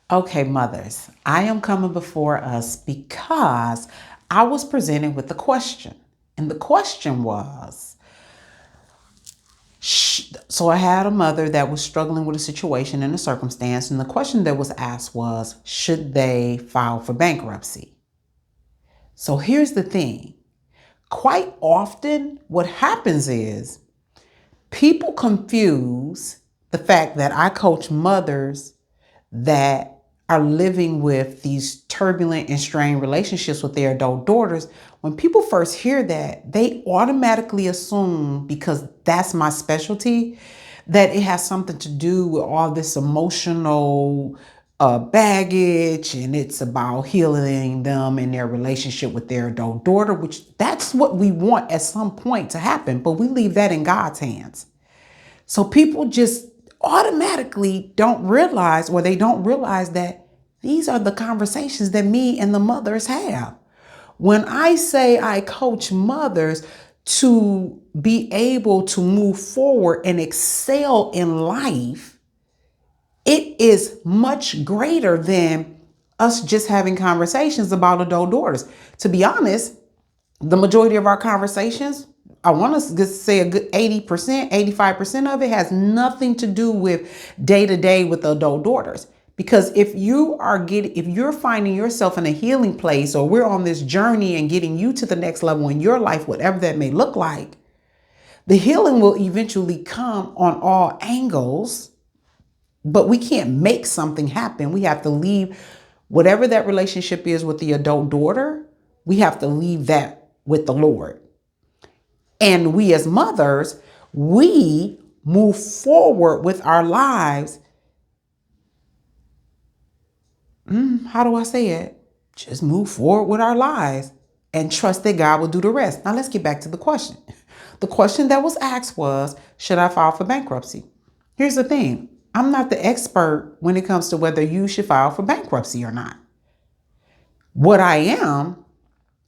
Okay, mothers, I am coming before us because I was presented with a question. And the question was so I had a mother that was struggling with a situation and a circumstance. And the question that was asked was, should they file for bankruptcy? So here's the thing, quite often, what happens is people confuse the fact that I coach mothers that are living with these turbulent and strained relationships with their adult daughters. When people first hear that, they automatically assume, because that's my specialty, that it has something to do with all this emotional baggage, and it's about healing them in their relationship with their adult daughter, which that's what we want at some point to happen, but we leave that in God's hands. So people just automatically don't realize, or they don't realize, that these are the conversations that me and the mothers have. When I say I coach mothers to be able to move forward and excel in life, it is much greater than us just having conversations about adult daughters. To be honest, the majority of our conversations, I want to say a good 80%, 85% of it has nothing to do with day to day with the adult daughters. Because if you're finding yourself in a healing place, or we're on this journey and getting you to the next level in your life, whatever that may look like, the healing will eventually come on all angles. But we can't make something happen. We have to leave whatever that relationship is with the adult daughter. We have to leave that with the Lord. And we as mothers, we move forward with our lives. How do I say it? Just move forward with our lives and trust that God will do the rest. Now let's get back to the question. The question that was asked was, should I file for bankruptcy? Here's the thing. I'm not the expert when it comes to whether you should file for bankruptcy or not. What I am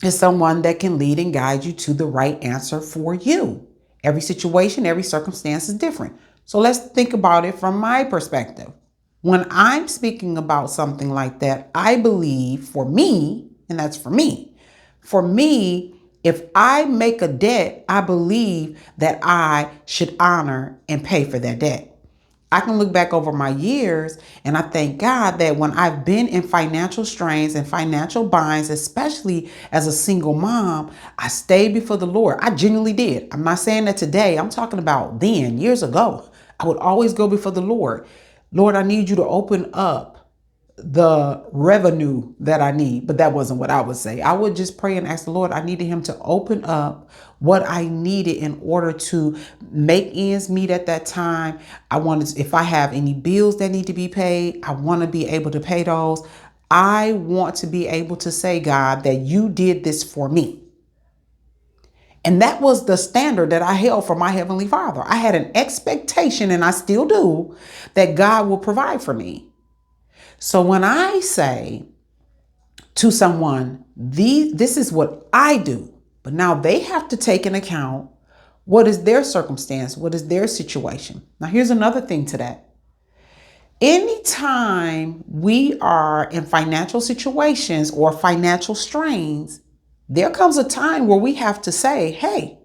is someone that can lead and guide you to the right answer for you. Every situation, every circumstance is different. So let's think about it from my perspective. When I'm speaking about something like that, I believe, for me, and that's for me, if I make a debt, I believe that I should honor and pay for that debt. I can look back over my years and I thank God that when I've been in financial strains and financial binds, especially as a single mom, I stayed before the Lord. I genuinely did. I'm not saying that today. I'm talking about then, years ago. I would always go before the Lord. Lord, I need you to open up the revenue that I need. But that wasn't what I would say. I would just pray and ask the Lord. I needed him to open up what I needed in order to make ends meet at that time. If I have any bills that need to be paid, I want to be able to pay those. I want to be able to say, God, that you did this for me. And that was the standard that I held for my Heavenly Father. I had an expectation, and I still do, that God will provide for me. So when I say to someone, this is what I do, but now they have to take into account what is their circumstance, what is their situation. Now, here's another thing to that. Anytime we are in financial situations or financial strains, there comes a time where we have to say, hey,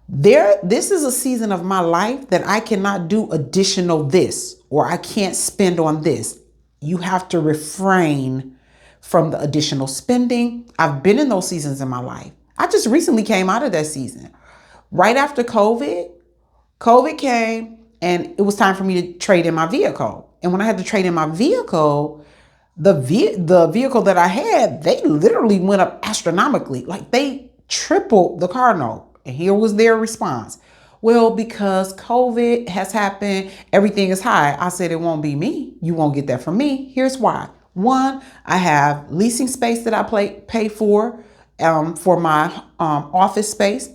this is a season of my life that I cannot do additional this, or I can't spend on this. You have to refrain from the additional spending. I've been in those seasons in my life. I just recently came out of that season. Right after COVID came, and it was time for me to trade in my vehicle. And when I had to trade in my vehicle, the vehicle that I had, they literally went up astronomically. Like, they tripled the car note. And here was their response. Well, because COVID has happened, everything is high. I said, it won't be me. You won't get that from me. Here's why. One, I have leasing space that I pay for my office space.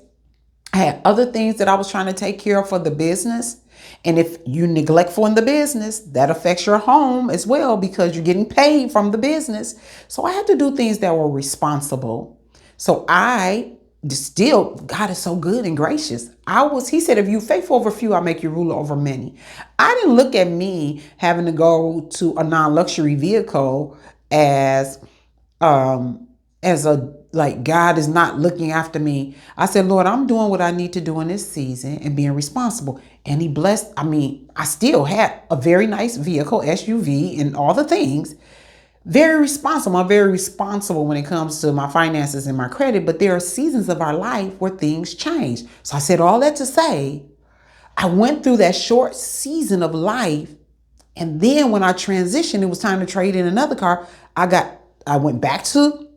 I had other things that I was trying to take care of for the business. And if you're neglectful in the business, that affects your home as well, because you're getting paid from the business. So I had to do things that were responsible. So I still, God is so good and gracious. He said, if you faithful over few, I'll make you ruler over many. I didn't look at me having to go to a non-luxury vehicle as, a, like, God is not looking after me. I said, Lord, I'm doing what I need to do in this season and being responsible. And he blessed. I mean, I still had a very nice vehicle, SUV, and all the things. Very responsible. I'm very responsible when it comes to my finances and my credit, but there are seasons of our life where things change. So I said all that to say, I went through that short season of life. And then when I transitioned, it was time to trade in another car. I went back to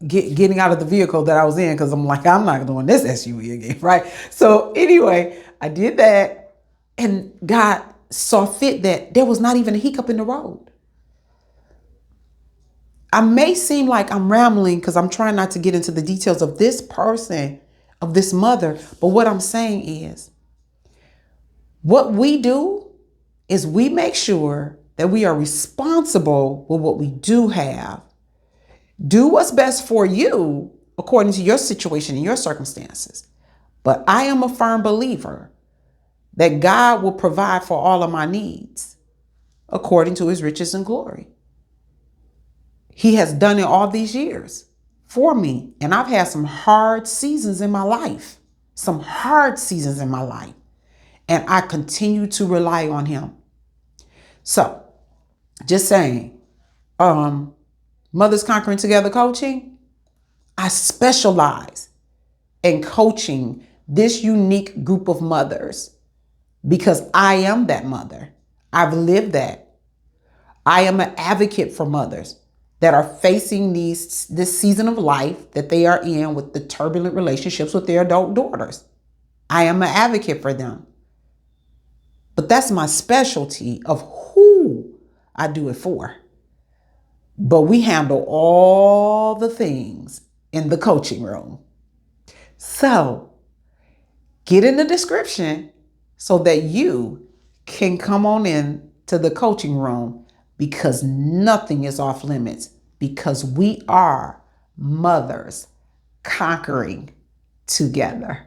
getting out of the vehicle that I was in, because I'm like, I'm not doing this SUV again, right? So anyway, I did that, and God saw fit that there was not even a hiccup in the road. I may seem like I'm rambling because I'm trying not to get into the details of this person, of this mother. But what I'm saying is, what we do is we make sure that we are responsible with what we do have. Do what's best for you according to your situation and your circumstances. But I am a firm believer that God will provide for all of my needs according to his riches and glory. He has done it all these years for me. And I've had some hard seasons in my life, And I continue to rely on him. So just saying, Mothers Conquering Together Coaching, I specialize in coaching this unique group of mothers because I am that mother. I've lived that. I am an advocate for mothers that are facing this season of life that they are in with the turbulent relationships with their adult daughters. I am an advocate for them. But that's my specialty of who I do it for. But we handle all the things in the coaching room. So get in the description so that you can come on in to the coaching room, because nothing is off limits, because we are mothers conquering together.